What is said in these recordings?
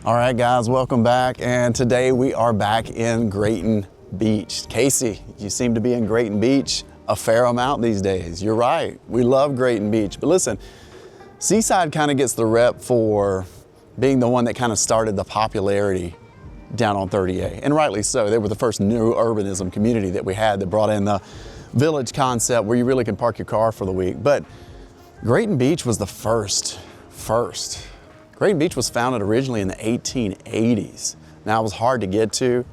All right, guys, welcome back. And today we are back in Grayton Beach. Casey, you seem to be in Grayton Beach a fair amount these days. You're right, we love Grayton Beach. But listen, Seaside kind of gets the rep for being the one that kind of started the popularity down on 30A, and rightly so. They were the first new urbanism community that we had that brought in the village concept where you really can park your car for the week. But Grayton Beach was the first. Grayton Beach was founded originally in the 1880s. Now it was hard to get to,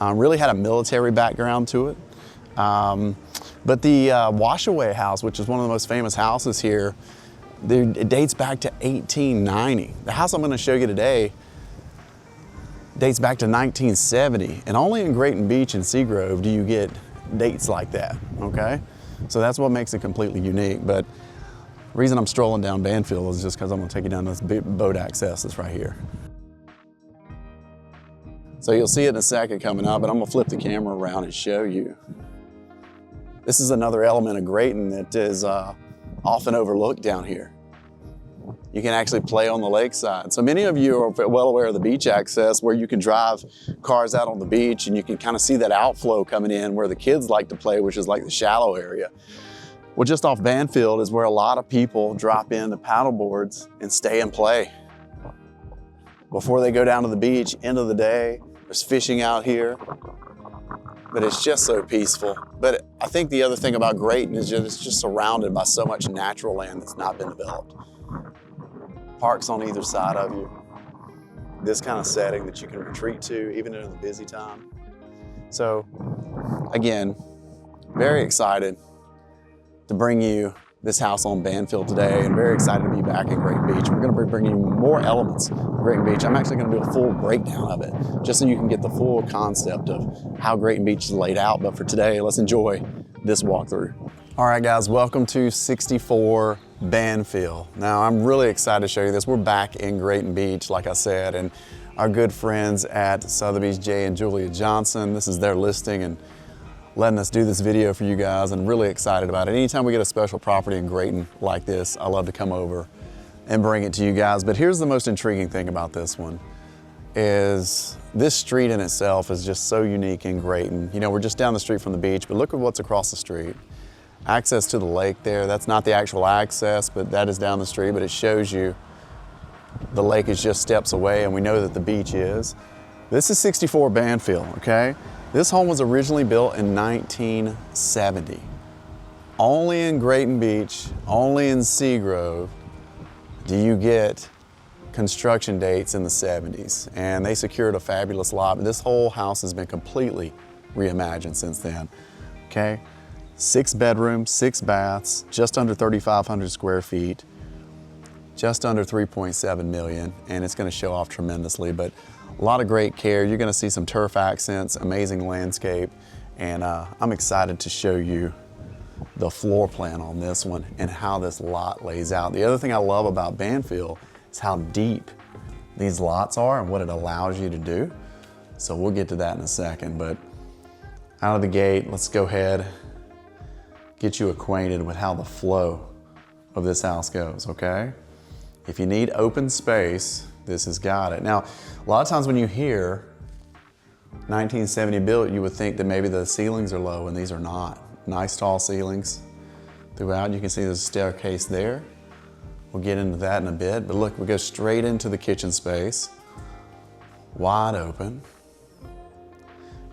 really had a military background to it. But the Washaway House, which is one of the most famous houses here, it dates back to 1890. The house I'm gonna show you today dates back to 1970, and only in Grayton Beach and Seagrove do you get dates like that, okay? So that's what makes it completely unique. But the reason I'm strolling down Banfill is just because I'm gonna take you down this boat access that's right here. So you'll see it in a second coming up, but I'm gonna flip the camera around and show you. This is another element of Grayton that is often overlooked down here. You can actually play on the lakeside. So many of you are well aware of the beach access where you can drive cars out on the beach and you can kind of see that outflow coming in where the kids like to play, which is like the shallow area. Well, just off Banfill is where a lot of people drop in the paddle boards and stay and play. Before they go down to the beach, end of the day, there's fishing out here, but it's just so peaceful. But I think the other thing about Grayton is it's just surrounded by so much natural land that's not been developed. Parks on either side of you. This kind of setting that you can retreat to even in the busy time. So again, very excited to bring you this house on Banfill today, and very excited to be back in Grayton Beach. We're gonna be bringing you more elements of Grayton Beach. I'm actually gonna do a full breakdown of it, just so you can get the full concept of how Grayton Beach is laid out. But for today, let's enjoy this walkthrough. All right, guys, welcome to 64 Banfill. Now, I'm really excited to show you this. We're back in Grayton Beach, like I said, and our good friends at Sotheby's, Jay and Julia Johnson, this is their listing and letting us do this video for you guys, and really excited about it. Anytime we get a special property in Grayton like this, I love to come over and bring it to you guys. But here's the most intriguing thing about this one, is this street in itself is just so unique in Grayton. You know, we're just down the street from the beach, but look at what's across the street. Access to the lake there, that's not the actual access, but that is down the street, but it shows you the lake is just steps away, and we know that the beach is. This is 64 Banfill, okay? This home was originally built in 1970. Only in Grayton Beach, only in Seagrove, do you get construction dates in the 70s. And they secured a fabulous lot, but this whole house has been completely reimagined since then, okay? 6 bedrooms, 6 baths, just under 3,500 square feet, just under 3.7 million, and it's gonna show off tremendously. But a lot of great care. You're gonna see some turf accents, amazing landscape, and I'm excited to show you the floor plan on this one and how this lot lays out. The other thing I love about Banfill is how deep these lots are and what it allows you to do. So we'll get to that in a second, but out of the gate, let's go ahead, get you acquainted with how the flow of this house goes, okay? If you need open space, this has got it. Now, a lot of times when you hear 1970 built, you would think that maybe the ceilings are low, and these are not. Nice tall ceilings throughout. You can see there's a staircase there. We'll get into that in a bit, but look, we go straight into the kitchen space. Wide open.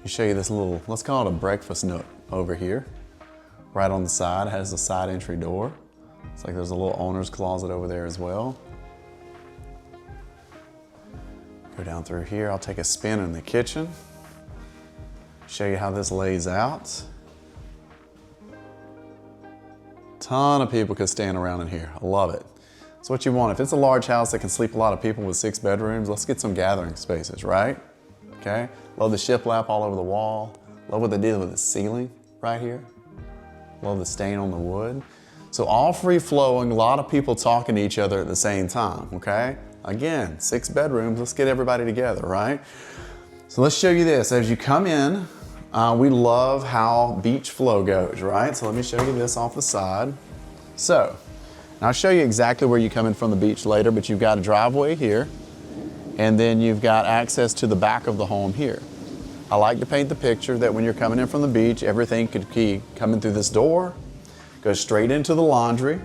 I'll show you this little, let's call it a breakfast nook over here. Right on the side, it has a side entry door. It's like there's a little owner's closet over there as well. Go down through here, I'll take a spin in the kitchen. Show you how this lays out. Ton of people could stand around in here, I love it. It's what you want. If it's a large house that can sleep a lot of people with 6 bedrooms, let's get some gathering spaces, right? Okay, love the shiplap all over the wall. Love what they did with the ceiling right here. Love the stain on the wood. So all free flowing, a lot of people talking to each other at the same time, okay? Again, 6 bedrooms, let's get everybody together, right? So let's show you this. As you come in, we love how beach flow goes, right? So let me show you this off the side. So, I'll show you exactly where you come in from the beach later, but you've got a driveway here, And then you've got access to the back of the home here. I like to paint the picture that when you're coming in from the beach, everything could be coming through this door, go straight into the laundry.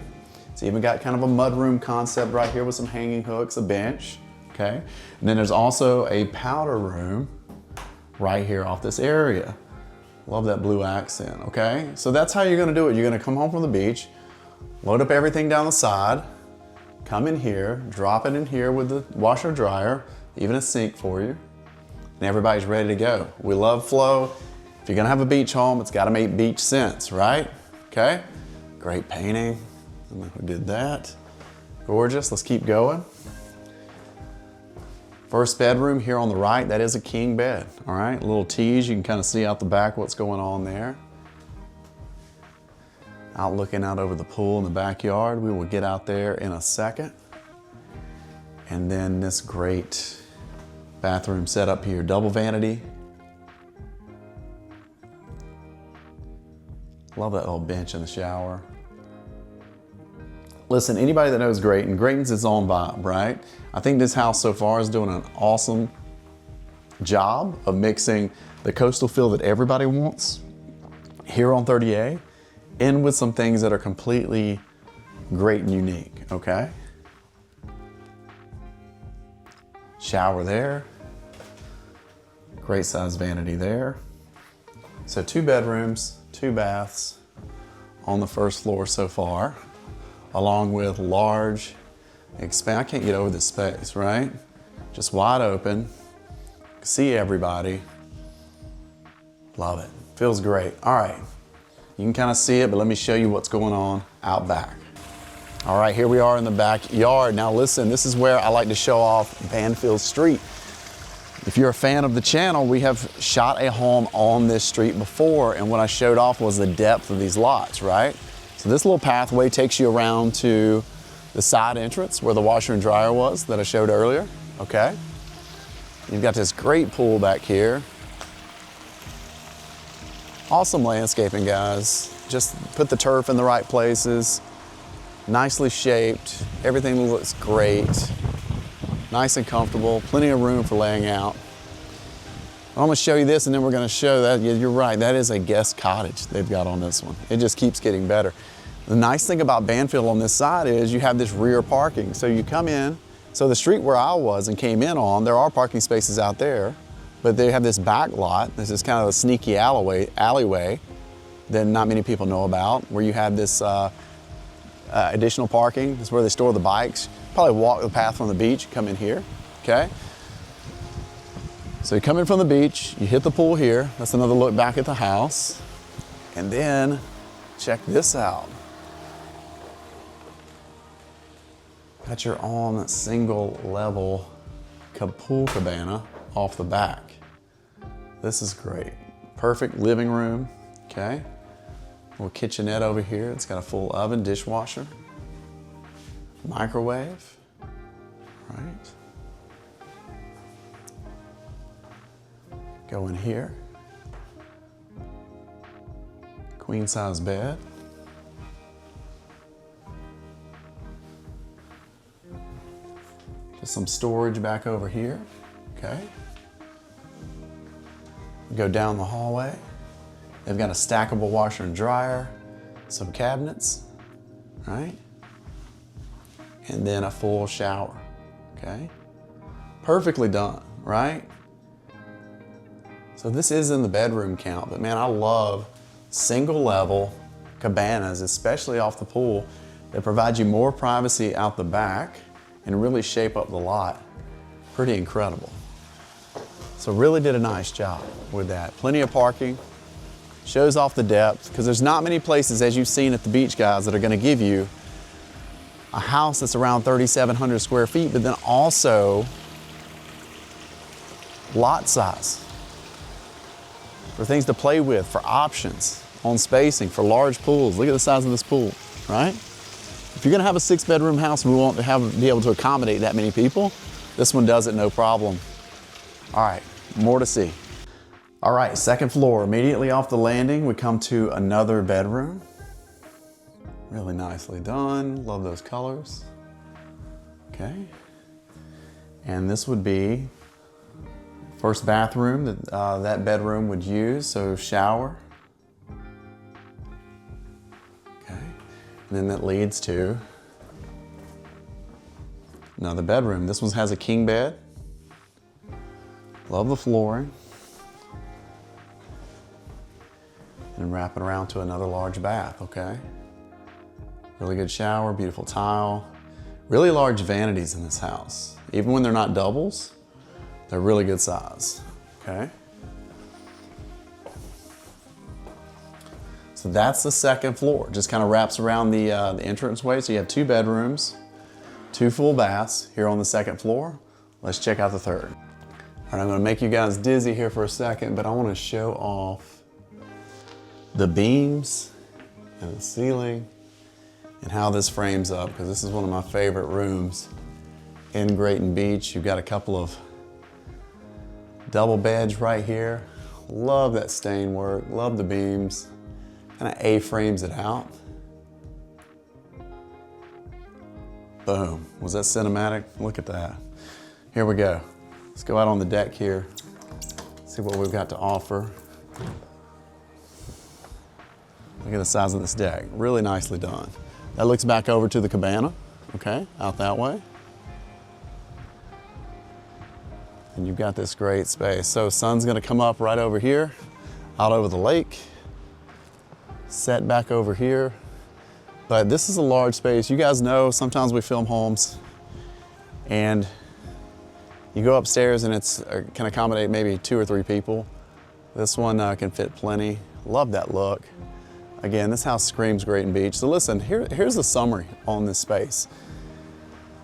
It's even got kind of a mudroom concept right here with some hanging hooks, a bench, okay? And then there's also a powder room right here off this area. Love that blue accent, okay? So that's how you're gonna do it. You're gonna come home from the beach, load up everything down the side, come in here, drop it in here with the washer dryer, even a sink for you, and everybody's ready to go. We love flow. If you're gonna have a beach home, it's gotta make beach sense, right? Okay? Great painting. I don't know who did that. Gorgeous, let's keep going. First bedroom here on the right, that is a king bed, all right? Little tease, you can kind of see out the back what's going on there. Out looking out over the pool in the backyard. We will get out there in a second. And then this great bathroom setup here, double vanity. Love that little bench in the shower. Listen, anybody that knows Grayton, Grayton's its own vibe, right? I think this house so far is doing an awesome job of mixing the coastal feel that everybody wants here on 30A in with some things that are completely great and unique, okay? Shower there. Great size vanity there. So 2 bedrooms, 2 baths on the first floor so far, along with large, I can't get over this space, right? Just wide open, see everybody. Love it, feels great. All right, you can kind of see it, but let me show you what's going on out back. All right, here we are in the backyard. Now listen, this is where I like to show off Banfill Street. If you're a fan of the channel, we have shot a home on this street before, and what I showed off was the depth of these lots, right? So this little pathway takes you around to the side entrance where the washer and dryer was that I showed earlier, okay? You've got this great pool back here. Awesome landscaping, guys. Just put the turf in the right places. Nicely shaped, everything looks great. Nice and comfortable, plenty of room for laying out. I'm gonna show you this and then we're gonna show that. Yeah, you're right, that is a guest cottage they've got on this one. It just keeps getting better. The nice thing about Banfill on this side is you have this rear parking. So you come in, so the street where I was and came in on, there are parking spaces out there, but they have this back lot. This is kind of a sneaky alleyway that not many people know about, where you have this additional parking. This is where they store the bikes. Probably walk the path from the beach, come in here, okay? So you come in from the beach, you hit the pool here. That's another look back at the house. And then check this out. Got your own single level pool cabana off the back. This is great. Perfect living room, okay? Little kitchenette over here. It's got a full oven, dishwasher, microwave, right? Go in here. Queen size bed. Just some storage back over here, okay? Go down the hallway. They've got a stackable washer and dryer, some cabinets, right? And then a full shower, okay? Perfectly done, right? So this is in the bedroom count, but man, I love single level cabanas, especially off the pool, that provide you more privacy out the back and really shape up the lot. Pretty incredible. So really did a nice job with that. Plenty of parking, shows off the depth, because there's not many places, as you've seen at the beach, guys, that are gonna give you a house that's around 3,700 square feet, but then also lot size for things to play with, for options on spacing, for large pools. Look at the size of this pool, right? If you're gonna have a 6-bedroom house and we want to be able to accommodate that many people, this one does it no problem. All right, more to see. All right, second floor, immediately off the landing, we come to another bedroom. Really nicely done, love those colors. Okay. And this would be first bathroom that that bedroom would use, so shower. Okay, and then that leads to another bedroom. This one has a king bed. Love the flooring. And wrap it around to another large bath, okay? Really good shower, beautiful tile. Really large vanities in this house. Even when they're not doubles, they're really good size, okay? So that's the second floor. Just kind of wraps around the entranceway. So you have 2 bedrooms, 2 full baths here on the second floor. Let's check out the third. All right, I'm gonna make you guys dizzy here for a second, but I wanna show off the beams and the ceiling and how this frames up, because this is one of my favorite rooms in Grayton Beach. You've got a couple of double beds right here. Love that stain work, love the beams. Kind of A-frames it out. Boom, was that cinematic? Look at that. Here we go. Let's go out on the deck here, see what we've got to offer. Look at the size of this deck, really nicely done. That looks back over to the cabana, okay, out that way. And you've got this great space. So sun's gonna come up right over here, out over the lake, set back over here. But this is a large space. You guys know sometimes we film homes and you go upstairs and it can accommodate maybe 2 or 3 people. This one can fit plenty. Love that look. Again, this house screams Grayton Beach. So listen, here's the summary on this space.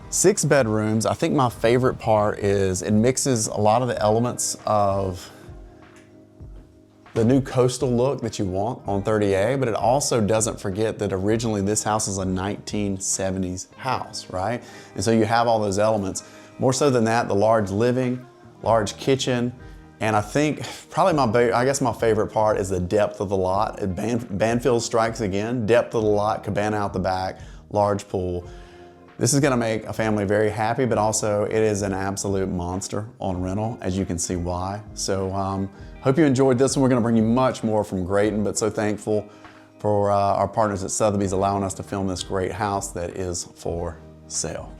6 bedrooms. I think my favorite part is it mixes a lot of the elements of the new coastal look that you want on 30A, but it also doesn't forget that originally this house is a 1970s house, right? And so you have all those elements. More so than that, the large living, large kitchen, and I think probably my favorite part is the depth of the lot. Banfill strikes again, depth of the lot, cabana out the back, large pool. This is gonna make a family very happy, but also it is an absolute monster on rental, as you can see why. So hope you enjoyed this one. We're gonna bring you much more from Grayton, but so thankful for our partners at Sotheby's allowing us to film this great house that is for sale.